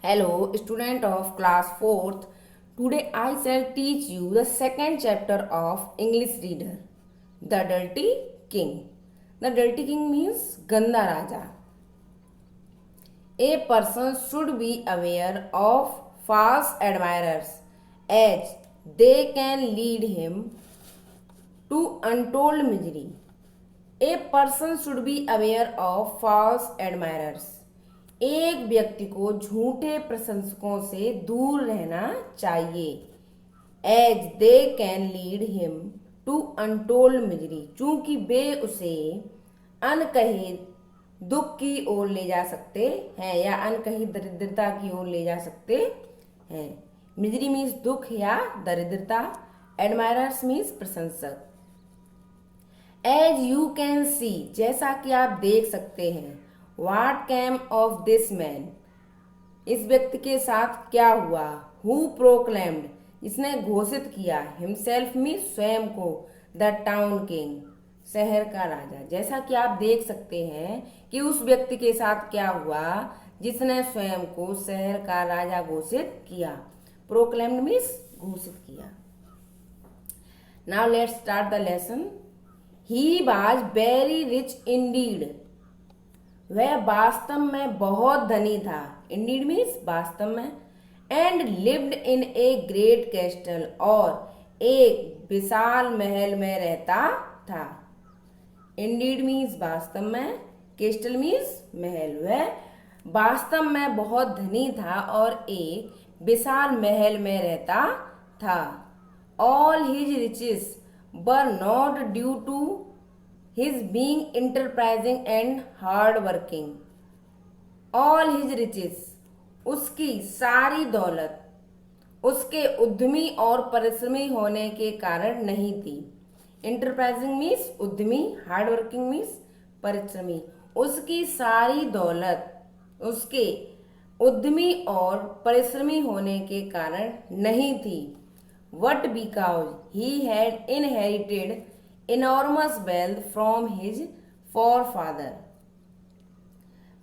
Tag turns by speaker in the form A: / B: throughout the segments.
A: Hello, student of class 4th. Today I shall teach you the second chapter of English Reader, The Dirty King. The Dirty King means Ganda Raja. A person should be aware of false admirers as they can lead him to untold misery. A person should be aware of false admirers. एक व्यक्ति को झूठे प्रशंसकों से दूर रहना चाहिए. As they can lead him to untold misery, चूंकि वे उसे अनकही दुख की ओर ले जा सकते हैं या अनकही दरिद्रता की ओर ले जा सकते हैं. मिजरी मीन्स दुख या दरिद्रता. एडमायरर्स मीन्स प्रशंसक. एज यू कैन सी, जैसा कि आप देख सकते हैं. वाट कैम ऑफ दिस मैन, इस व्यक्ति के साथ क्या हुआ. हु प्रोक्लेम्ड, इसने घोषित किया. हिमसेल्फ में स्वयं को. द टाउन किंग, शहर का राजा. जैसा कि आप देख सकते हैं कि उस व्यक्ति के साथ क्या हुआ जिसने स्वयं को शहर का राजा घोषित किया. प्रोक्लेम्ड मीन्स घोषित किया. Now let's start the lesson. He was very rich Indeed, वह वास्तव में बहुत धनी था. इंडीड मीन्स वास्तव में. And lived in a great castle, और एक विशाल महल में रहता था. इंडीड मीन्स वास्तव में, कैस्टल मीन्स महल. वह वास्तव में बहुत धनी था और एक विशाल महल में रहता था. All his riches were not due to his being enterprising and hard working. All his riches, उसकी सारी दौलत उसके उद्यमी और परिश्रमी होने के कारण नहीं थी. Enterprising मीन्स उद्यमी, हार्ड वर्किंग मीन्स परिश्रमी. उसकी सारी दौलत उसके उद्यमी और परिश्रमी होने के कारण नहीं थी. But because he had inherited enormous wealth from his forefather,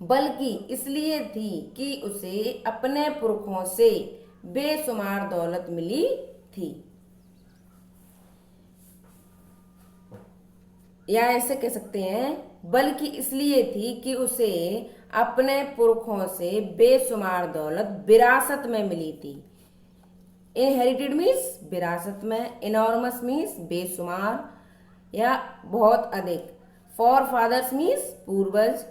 A: बल्कि इसलिए थी कि उसे अपने पुरखों से बेशुमार दौलत मिली थी. या ऐसे कह सकते हैं, बल्कि इसलिए थी कि उसे अपने पुरखों से बेशुमार दौलत विरासत में मिली थी. इनहेरिटेड मीन्स विरासत में. इनॉर्मस मीन्स बेशुमार या बहुत अधिक. फॉर फादर्स मीन्स पूर्वज.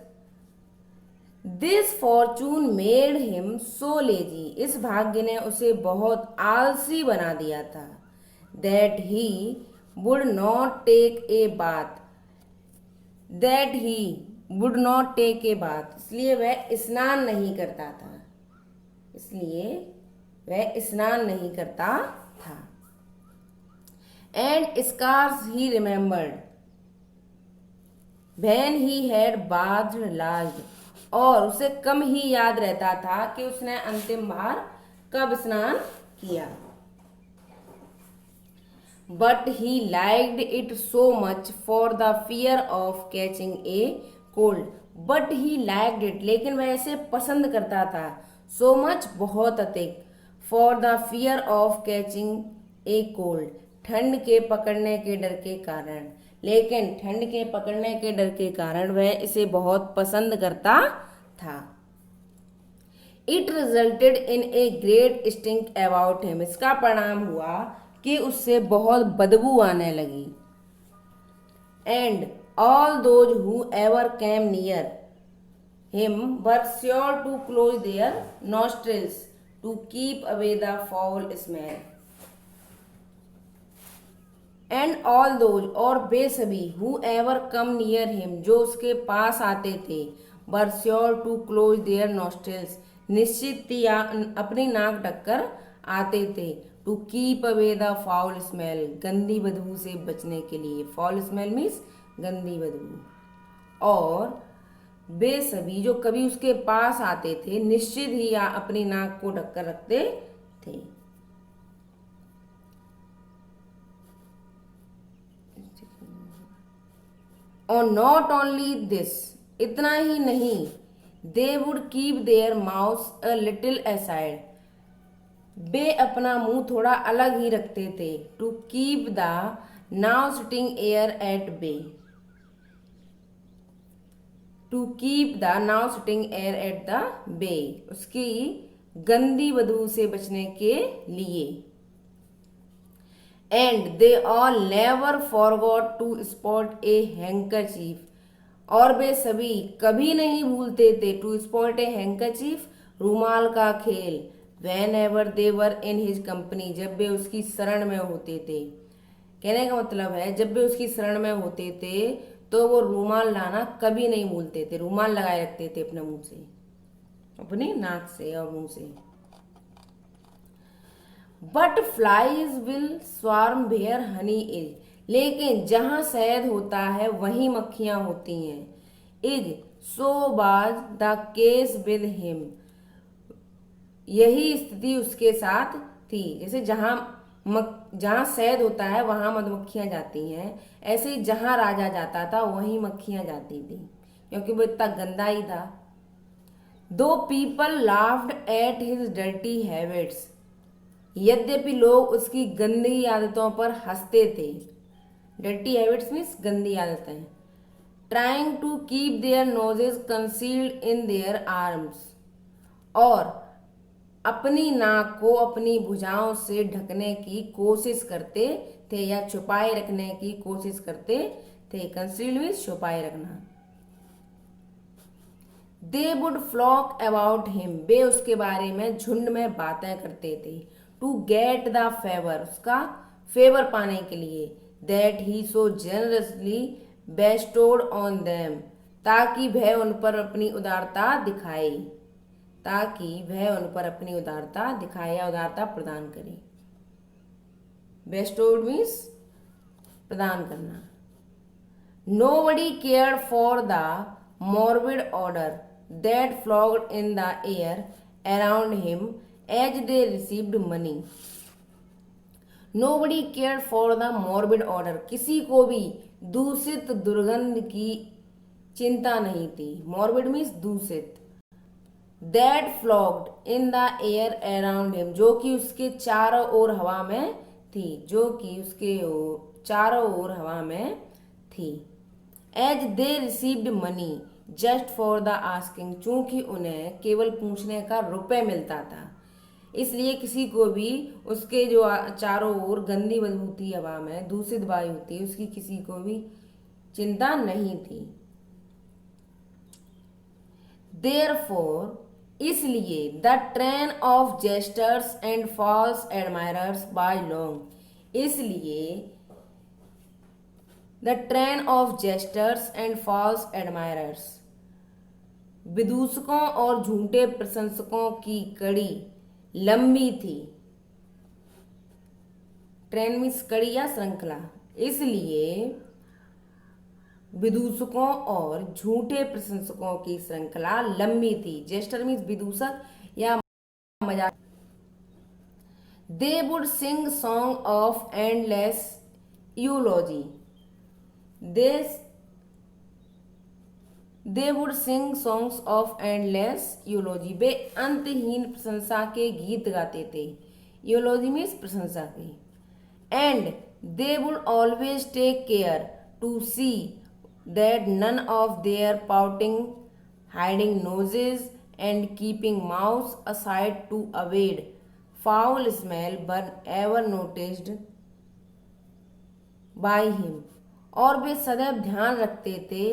A: This fortune made him so lazy, इस भाग्य ने उसे बहुत आलसी बना दिया था. That he would not take a bath, that he would not take a bath, इसलिए वह स्नान नहीं करता था. इसलिए वह स्नान नहीं करता था. And scarce he remembered when he had bathed last, और उसे कम ही याद रहता था कि उसने अंतिम बार कब स्नान किया. But he liked it so much for the fear of catching a cold. But he liked it, लेकिन वह इसे पसंद करता था. So much, बहुत अधिक. For the fear of catching a cold, ठंड के पकड़ने के डर के कारण. लेकिन ठंड के पकड़ने के डर के कारण वह इसे बहुत पसंद करता था. It resulted in a great stink about him, इसका परिणाम हुआ कि उससे बहुत बदबू आने लगी. And all those whoever came near him were sure to close their nostrils to keep away the foul smell. And all those, और वे सभी, whoever come near him, जो उसके पास आते थे, were sure to close their nostrils, निश्चित ही अपनी नाक ढककर आते थे. To keep away the foul smell, गंदी बदबू से बचने के लिए. फाउल स्मेल मीन्स गंदी बदबू. और वे सभी जो कभी उसके पास आते थे निश्चित ही अपनी नाक को ढककर रखते थे. और नॉट ओनली दिस, इतना ही नहीं, they would keep their mouths a little aside, वे अपना मुंह थोड़ा अलग ही रखते थे। To keep the nauseating air at bay, to keep the nauseating air at the bay, उसकी गंदी बदबू से बचने के लिए। And they all never forgot to sport a handkerchief, और वे सभी कभी नहीं भूलते थे टू स्पॉट ए हैंकरचीफ, रूमाल का खेल। When ever they were in his company, जब वे उसकी शरण में होते थे। कहने का मतलब है जब वे उसकी शरण में होते थे तो वो रूमाल लाना कभी नहीं भूलते थे, रूमाल लगाए रखते थे अपने मुंह से, अपनी नाक से और मुंह से। But flies will swarm where honey is, लेकिन जहां शहद होता है वहीं मक्खियां होती हैं। Is so was the case with him, यही स्थिति उसके साथ थी। जैसे जहां शहद होता है वहां मधुमक्खियां जाती हैं, ऐसे ही जहां राजा जाता था वहीं मक्खियां जाती थी, क्योंकि वो इतना गंदा ही था। दो people laughed at his dirty habits, यद्यपि लोग उसकी गंदी आदतों पर हंसते थे। डर्टी हैबिट्स मीन्स गंदी आदतें। Trying to keep their noses concealed in their arms, और अपनी नाक को अपनी भुजाओं से ढकने की कोशिश करते थे या छुपाए रखने की कोशिश करते थे। कंसील्ड मीन्स छुपाए रखना। They would flock about him, वे उसके बारे में झुंड में बातें करते थे। टू गेट द फेवर, उसका फेवर पाने के लिए। That he so generously bestowed on them, ताकि वह उन पर अपनी उदारता दिखाए, ताकि वह उन पर अपनी उदारता दिखाए या उदारता प्रदान करे। बेस्टोड मीन्स प्रदान करना। Nobody cared for the morbid odor that floated in the air around him as they received money. Nobody cared for the morbid odor, किसी को भी दूषित दुर्गंध की चिंता नहीं थी। morbid means दूषित। that floated in the air around him, जो कि उसके चारों ओर हवा में थी, जो कि उसके चारों ओर हवा में थी। As they received money just for the asking, चूंकि उन्हें केवल पूछने का रुपए मिलता था, इसलिए किसी को भी उसके जो चारों ओर गंदी बदबू थी हवा में, दूषित वायु थी, उसकी किसी को भी चिंता नहीं थी। देयरफॉर, इसलिए the train of jesters and false admirers by long, इसलिए the train of jesters and false admirers, विदूषकों और झूठे प्रशंसकों की कड़ी लंबी थी। ट्रेन मीन्स कड़ी या श्रृंखला, इसलिए विदूषकों और झूठे प्रशंसकों की श्रृंखला लंबी थी। जेस्टर मीन्स विदूषक या मजाक। They would sing song of endless eulogy, they would sing songs of endless eulogy, वे अंतहीन प्रशंसा के गीत गाते थे। यूलॉजी मीन्स प्रशंसा के। And they would always take care to see that none of their pouting, hiding noses and keeping mouth aside to avoid foul smell were ever noticed by him, और वे सदैव ध्यान रखते थे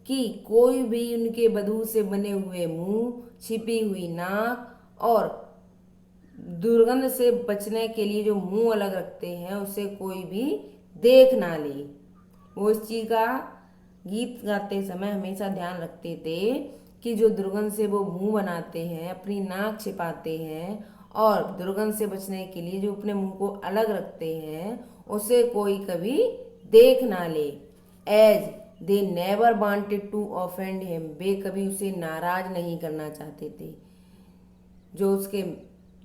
A: कि कोई भी उनके बदबू से बने हुए मुंह, छिपी हुई नाक और दुर्गंध से बचने के लिए जो मुंह अलग रखते हैं उसे कोई भी देख ना ले। वो इस चीज का गीत गाते समय हमेशा ध्यान रखते थे कि जो दुर्गंध से वो मुंह बनाते हैं, अपनी नाक छिपाते हैं और दुर्गंध से बचने के लिए जो अपने मुंह को अलग रखते हैं उसे कोई कभी देख ना ले। As they never wanted to offend him, वे कभी उसे नाराज नहीं करना चाहते थे। जो उसके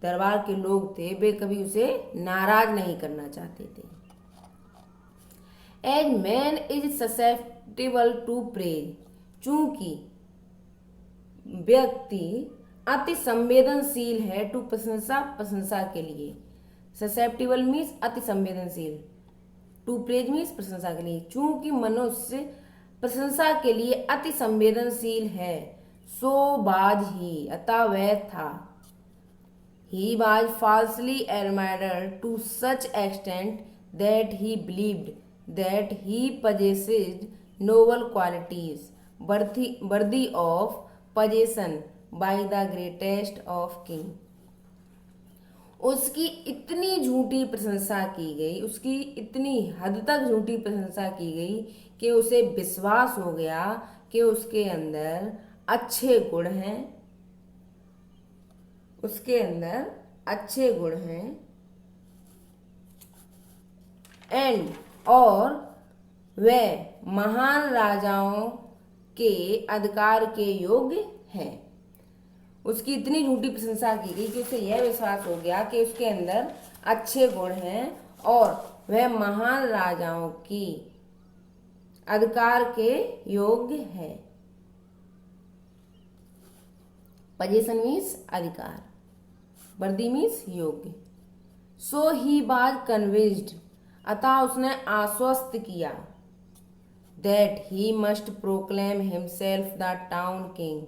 A: दरबार के लोग थे वे कभी उसे नाराज नहीं करना चाहते थे। As man is susceptible to praise, चूंकि व्यक्ति अति संवेदनशील है टू प्रशंसा के लिए। ससेप्टिबल मीन्स अति संवेदनशील, टू प्रेज मीन्स प्रशंसा के लिए। चूंकि मनुष्य प्रशंसा के लिए अति संवेदनशील है, सो बाज ही अतः वह था। He was falsely admired to such extent that he believed that he possessed noble qualities worthy of possession by the greatest of king. उसकी इतनी झूठी प्रशंसा की गई, उसकी इतनी हद तक झूठी प्रशंसा की गई कि उसे विश्वास हो गया कि उसके अंदर अच्छे गुण हैं, उसके अंदर अच्छे गुण हैं एंड और वह महान राजाओं के अधिकार के योग्य है। उसकी इतनी झूठी प्रशंसा की गई कि उसे यह विश्वास हो गया कि उसके अंदर अच्छे गुण हैं और वह महान राजाओं की अधिकार के योग्य है। पोजीशन मीन्स अधिकार, वर्दी मीन्स योग्य। सो ही वाज कन्विंस्ड अतः उसने आश्वस्त किया that he must proclaim himself the town king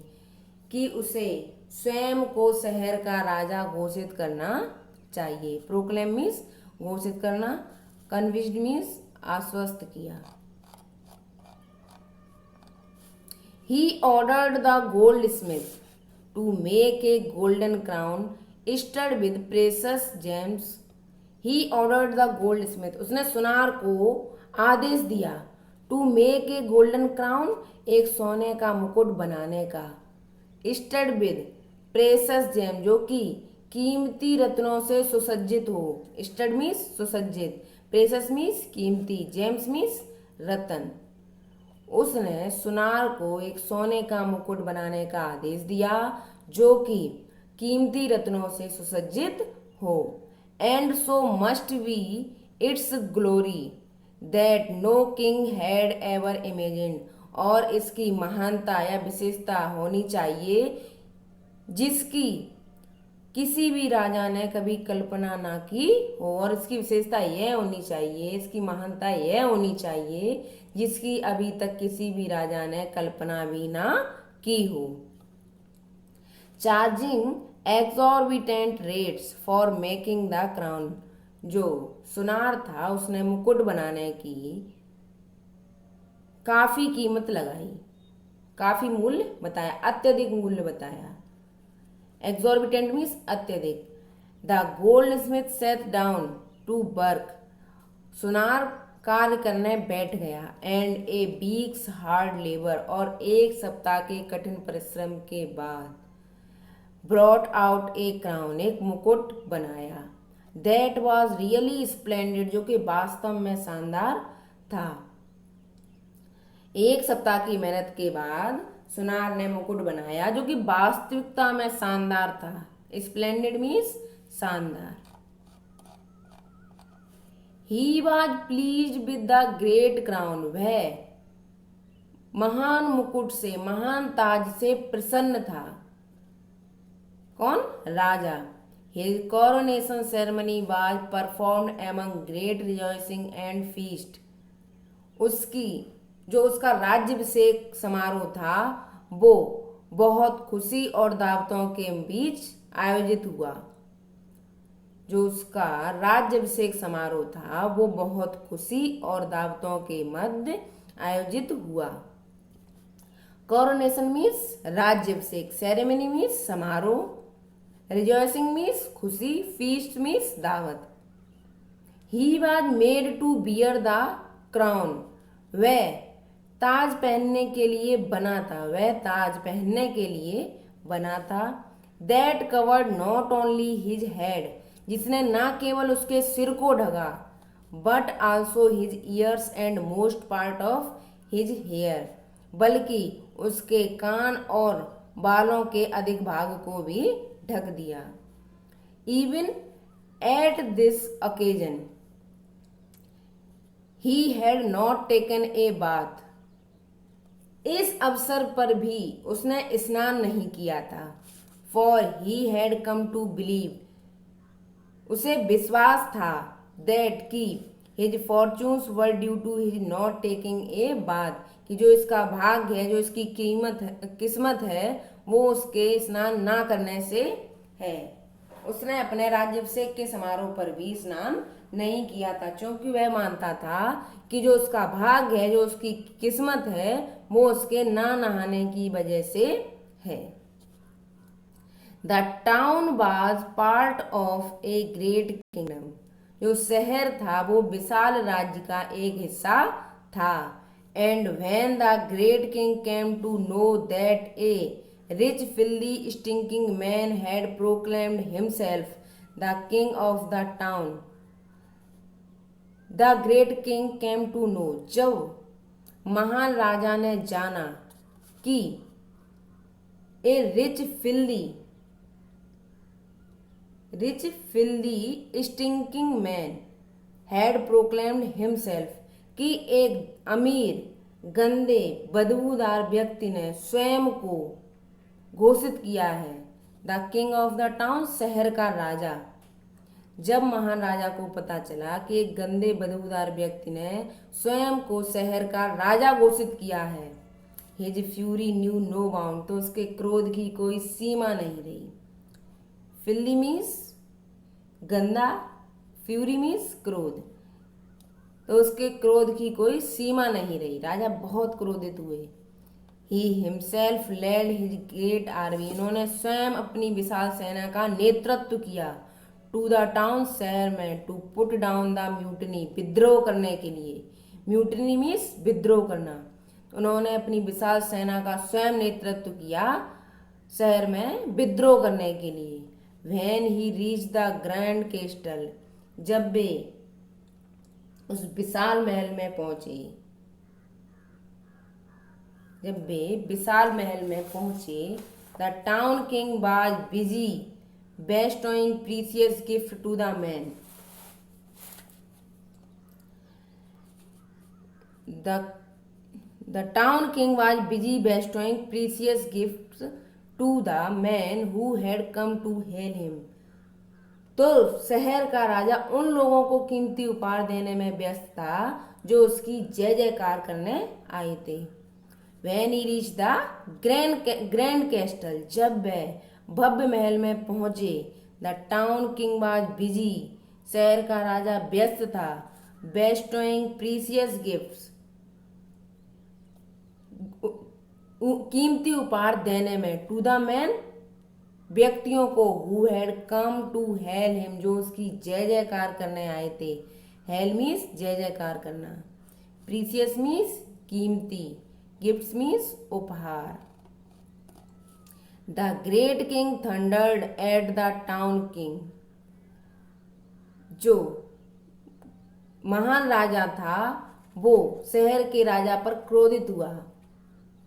A: कि उसे स्वयं को शहर का राजा घोषित करना चाहिए। प्रोक्लेम मीन्स घोषित करना, कन्विंस्ड मीन्स आश्वस्त किया। He ordered the goldsmith to make a golden crown stud with precious gems. He ordered the goldsmith, उसने सुनार को आदेश दिया to make a golden crown, एक सोने का मुकुट बनाने का, स्टड विद प्रेशस जेम, जो कि कीमती रत्नों से सुसज्जित हो। स्टड मीन्स सुसज्जित, प्रेशस मीन्स कीमती, जेम्स मीन्स रतन। उसने सुनार को एक सोने का मुकुट बनाने का आदेश दिया जो कि कीमती रत्नों से सुसज्जित हो। And so must be its glory that no king had ever imagined, और इसकी महानता या विशेषता होनी चाहिए जिसकी किसी भी राजा ने कभी कल्पना ना की हो। और इसकी विशेषता यह होनी चाहिए, इसकी महानता यह होनी चाहिए जिसकी अभी तक किसी भी राजा ने कल्पना भी ना की हो। Charging exorbitant rates for making the crown, जो सुनार था उसने मुकुट बनाने की काफी कीमत लगाई, काफी मूल्य बताया, अत्यधिक मूल्य बताया। एक्सॉर्बिटेंट मीन्स अत्यधिक। The goldsmith set down to work, सुनार कार्य करने बैठ गया। And a week's hard labour, और एक सप्ताह के कठिन परिश्रम के बाद ब्रॉट आउट ए क्राउन, एक मुकुट बनाया। दैट वॉज रियली स्प्लेंडेड, जो कि वास्तव में शानदार था। एक सप्ताह की मेहनत के बाद सुनार ने मुकुट बनाया जो कि वास्तविकता में शानदार था। स्प्लेंडेड मीन्स शानदार। He was please with the great crown, वह महान मुकुट से, महान ताज से प्रसन्न था। कौन? राजा। His coronation ceremony was performed among great rejoicing and feast, उसकी जो उसका राज्याभिषेक समारोह था वो बहुत खुशी और दावतों के बीच आयोजित हुआ। जो उसका राज्याभिषेक समारोह था वो बहुत खुशी और दावतों के मध्य आयोजित हुआ। कोरोनेशन मीन्स राज्याभिषेक, सेरेमनी मीन्स समारोह, रिजॉइसिंग मीन्स खुशी, फीस्ट मीन्स दावत। He was made to bear the crown, वह ताज पहनने के लिए बना था, वह ताज पहनने के लिए बना था। That covered not only his head, जिसने न केवल उसके सिर को ढका but also his ears and most part of his hair, बल्कि उसके कान और बालों के अधिक भाग को भी ढक दिया। Even at this occasion he had not taken a bath, इस अवसर पर भी उसने स्नान नहीं किया था। For he had come to believe, उसे विश्वास था, दैट कि his fortunes were due to his not taking a bath, कि जो इसका भाग्य है, जो इसकी किस्मत है, वो उसके स्नान ना करने से है। उसने अपने राज्याभिषेक के समारोह पर भी स्नान नहीं किया था, क्योंकि वह मानता था कि जो उसका भाग्य है, जो उसकी किस्मत है, वो उसके ना नहाने की वजह से है। The town was part of a great kingdom, जो शहर था वो विशाल राज्य का एक हिस्सा था। And when the great king came to know that a rich filthy stinking man had proclaimed himself the king of the town, the great king came to know, जब महान राजा ने जाना कि a rich filthy stinking man had proclaimed himself, कि एक अमीर गंदे बदबूदार व्यक्ति ने स्वयं को घोषित किया है, the king of the town, शहर का राजा। जब महान राजा को पता चला कि एक गंदे बदबूदार व्यक्ति ने स्वयं को शहर का राजा घोषित किया है, his fury knew no bound, तो उसके क्रोध की कोई सीमा नहीं रही। फिल्दी मीन्स गंदा, फ्यूरी मीन्स क्रोध, तो उसके क्रोध की कोई सीमा नहीं रही। राजा बहुत क्रोधित हुए। He himself led his great army, इन्होंने स्वयं अपनी विशाल सेना का नेतृत्व किया। टू द टाउन, शहर में, to put down the mutiny, विद्रोह करने के लिए। म्यूटनी मीन्स विद्रोह करना। उन्होंने अपनी विशाल सेना का स्वयं नेतृत्व किया शहर में विद्रोह करने के लिए। When he reach the grand castle, जब वे उस विशाल महल में पहुंचे, the town king was busy bestowing precious gift to the man. The town king was busy bestowing precious gifts to the man who had come to hail him. तो शहर का राजा उन लोगों को कीमती उपहार देने में व्यस्त था जो उसकी जय जयकार करने आए थे। When he reached the grand castle, जब वह भव्य महल में पहुंचे, the town king was busy, शहर का राजा व्यस्त था, बेस्टोइंग प्रीसियस गिफ्ट्स, कीमती उपहार देने में, टू द मैन, व्यक्तियों को, who had come to hail him, जो उसकी जय जयकार करने आए थे। हेल मीन्स जय जयकार करना, प्रीसियस मीन्स कीमती, गिफ्ट्स मीन्स उपहार। The great king thundered at the town king, जो महान राजा था वो शहर के राजा पर क्रोधित हुआ,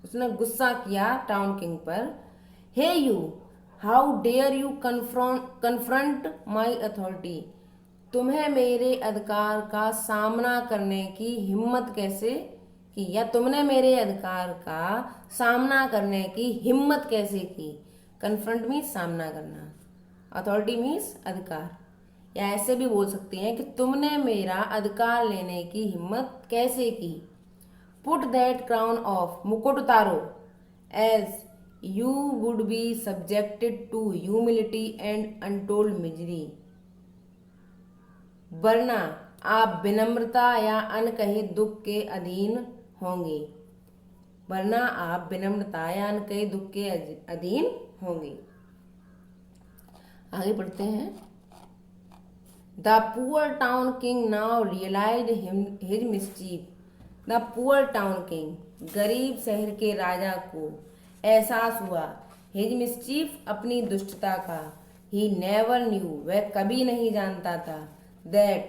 A: उसने गुस्सा किया टाउन किंग पर। Hey you, how dare you confront my authority, तुम्हें मेरे अधिकार का सामना करने की हिम्मत कैसे की, या तुमने मेरे अधिकार का सामना करने की हिम्मत कैसे की। कन्फ्रंट मीन्स सामना करना, अथॉरिटी मीन्स अधिकार, या ऐसे भी बोल सकते हैं कि तुमने मेरा अधिकार लेने की हिम्मत कैसे की। पुट दैट क्राउन ऑफ, मुकुट उतारो, as you would be subjected to humility and untold misery, वरना आप विनम्रता या अनकहे दुख के अधीन होंगे, वरना आप विनम्रता या अनकहे दुख के अधीन होंगे। आगे बढ़ते हैं। The poor town king now realise his mischief, the poor town king, गरीब शहर के राजा को एहसास हुआ, हिज मिस्चीफ, अपनी दुष्टता का, ही नेवर न्यू, वह कभी नहीं जानता था, दैट,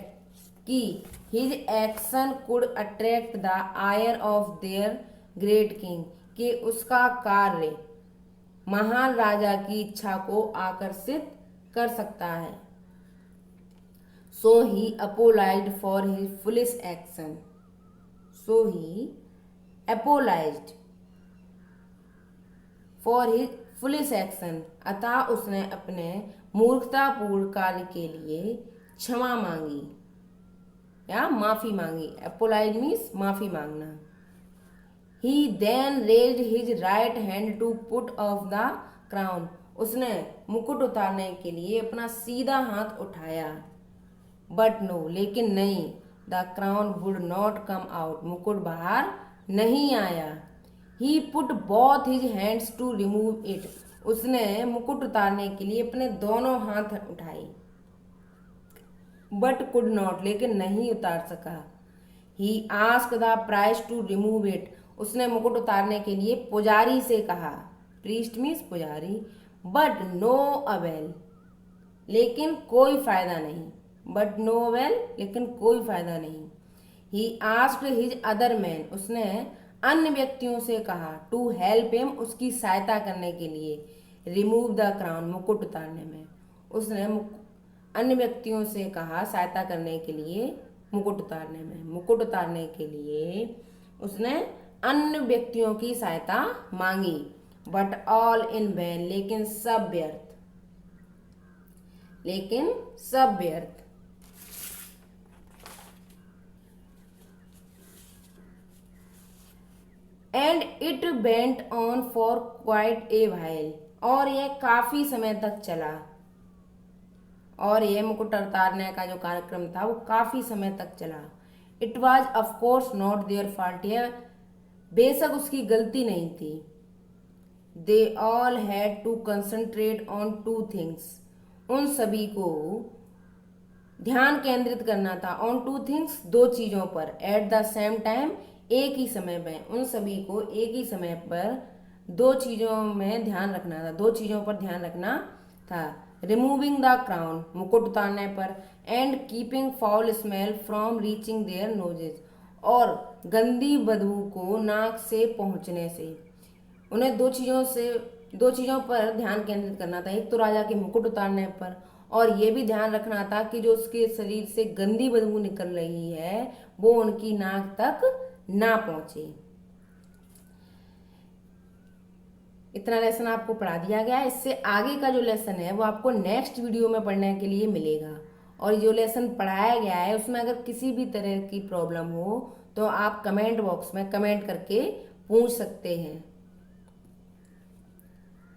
A: कि his action could attract the ire of their great king, कि उसका कार्य महान राजा की इच्छा को आकर्षित कर सकता है। So he apologised for his foolish action, so he apologised, for his foolish action, अतः उसने अपने मूर्खतापूर्ण कार्य के लिए क्षमा मांगी या माफी मांगी। अपोलाइज मीन्स माफी मांगना। He then raised his right hand to put off the crown, उसने मुकुट उतारने के लिए अपना सीधा हाथ उठाया। बट नो, लेकिन नहीं, the crown would not come out, मुकुट बाहर नहीं आया। He put both his hands to remove it, उसने मुकुट उतारने के लिए अपने दोनों हाथ उठाए। बट कुड नॉट, लेकिन नहीं उतार सका। He asked the priest to remove it, उसने मुकुट उतारने के लिए पुजारी से कहा। प्रीस्ट मीन्स पुजारी। बट नो अवेल, लेकिन कोई फायदा नहीं। बट नो अवेल, लेकिन कोई फायदा नहीं। He asked his other man, उसने अन्य व्यक्तियों से कहा। टू हेल्प हिम, उसकी सहायता करने के लिए। रिमूव द क्राउन, मुकुट उतारने में। उसने अन्य व्यक्तियों से कहा सहायता करने के लिए मुकुट उतारने में। मुकुट उतारने के लिए उसने अन्य व्यक्तियों की सहायता मांगी। बट ऑल इन वैन, लेकिन सब व्यर्थ। लेकिन सब व्यर्थ। And it went on for quite a while, और यह काफी समय तक चला। और यह मुकुट उतारने का जो कार्यक्रम था वो काफी समय तक चला। It was of course not their fault, यह बेशक उसकी गलती नहीं थी। They all had to concentrate on two things, उन सभी को ध्यान केंद्रित करना था। ऑन टू थिंग्स, दो चीजों पर। एट द सेम टाइम, एक ही समय में। उन सभी को एक ही समय पर दो चीजों में ध्यान रखना था, दो चीजों पर ध्यान रखना था। रिमूविंग द क्राउन, मुकुट उतारने पर। And keeping foul smell from reaching their noses, और गंदी बदबू को नाक से पहुंचने से। उन्हें दो चीजों पर ध्यान केंद्रित करना था। एक तो राजा के मुकुट उतारने पर, और ये भी ध्यान रखना था कि जो उसके शरीर से गंदी बदबू निकल रही है वो उनकी नाक तक ना पहुंचे। इतना लेसन आपको पढ़ा दिया गया है। इससे आगे का जो लेसन है वो आपको नेक्स्ट वीडियो में पढ़ने के लिए मिलेगा। और जो लेसन पढ़ाया गया है उसमें अगर किसी भी तरह की प्रॉब्लम हो तो आप कमेंट बॉक्स में कमेंट करके पूछ सकते हैं।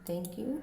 A: Thank you.